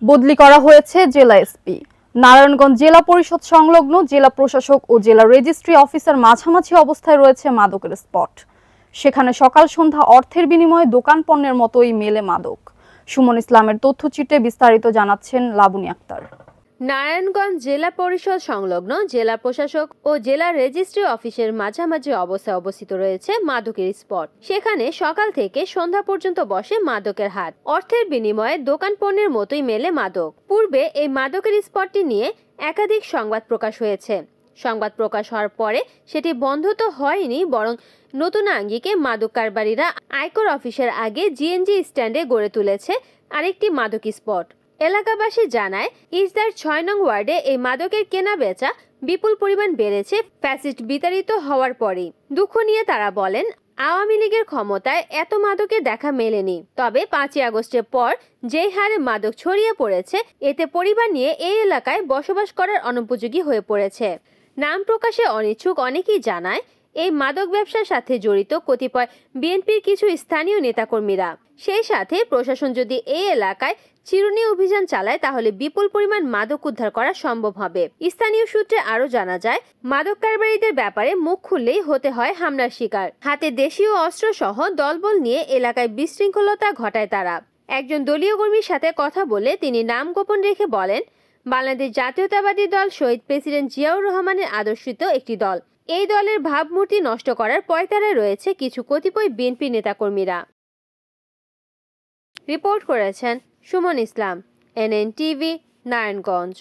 বদলি করা হয়েছে জেলা এসপি। নারায়ণগঞ্জ জেলা পরিষদ সংলগ্ন জেলা প্রশাসক ও জেলা রেজিস্ট্রি অফিসার মাঝামাঝি অবস্থায় রয়েছে মাদকের স্পট। সেখানে সকাল সন্ধ্যা অর্থের বিনিময়ে দোকান পণ্যের মতোই মেলে মাদক। সুমন ইসলামের তথ্যচিত্রে বিস্তারিত জানাচ্ছেন লাবণী আক্তার। নারায়ণগঞ্জ জেলা পরিষদ সংলগ্ন জেলা প্রশাসক ও জেলা রেজিস্ট্রি অফিসের মাঝামাঝি অবস্থায় অবস্থিত রয়েছে মাদকের স্পট। সেখানে সকাল থেকে সন্ধ্যা পর্যন্ত বসে মাদকের হাট। অর্থের বিনিময়ে দোকান পণ্যের মতোই মেলে মাদক। পূর্বে এই মাদকের স্পটটি নিয়ে একাধিক সংবাদ প্রকাশ হয়েছে। সংবাদ প্রকাশ হওয়ার পরে সেটি বন্ধ তো হয়নি, বরং নতুন আঙ্গিকে মাদক কারবারিরা আয়কর অফিসের আগে জিএনজি স্ট্যান্ডে গড়ে তুলেছে আরেকটি মাদক স্পট। এলাকাবাসী জানায়, ইসদার ৬ নং ওয়ার্ডে এই মাদকের কেনা বেচা বিপুল পরিমাণ বেড়েছে ফ্যাসিস্ট বিতাড়িত হওয়ার পরেই। দুঃখ নিয়ে তারা বলেন, আওয়ামী লীগের ক্ষমতায় এত মাদকের দেখা মেলেনি। তবে ৫ই আগস্টের পর যেই হারে মাদক ছড়িয়ে পড়েছে, এতে পরিবার নিয়ে এই এলাকায় বসবাস করার অনুপযোগী হয়ে পড়েছে। নাম প্রকাশে অনিচ্ছুক অনেকেই জানায়, এই মাদক ব্যবসার সাথে জড়িত কতিপয় বিএনপির কিছু স্থানীয় নেতাকর্মীরা। সেই সাথে প্রশাসন যদি এই এলাকায় চিরুনি অভিযান চালায়, তাহলে বিপুল পরিমাণ মাদক উদ্ধার করা সম্ভব হবে। স্থানীয় সূত্রে আরো জানা যায়, মাদক কারবারিদের ব্যাপারে মুখ খুললেই হতে হয় হামলার শিকার। হাতে দেশীয় অস্ত্র সহ দলবল নিয়ে এলাকায় বিশৃঙ্খলতা ঘটায় তারা। একজন দলীয় কর্মীর সাথে কথা বলে তিনি নাম গোপন রেখে বলেন, বাংলাদেশ জাতীয়তাবাদী দল শহীদ প্রেসিডেন্ট জিয়াউর রহমানের আদর্শিত একটি দল। এই দলের ভাবমূর্তি নষ্ট করার পয়তারায় রয়েছে কিছু কতিপয় বিএনপি নেতাকর্মীরা। রিপোর্ট করেছেন সুমন ইসলাম, এনএন টিভি, নারায়ণগঞ্জ।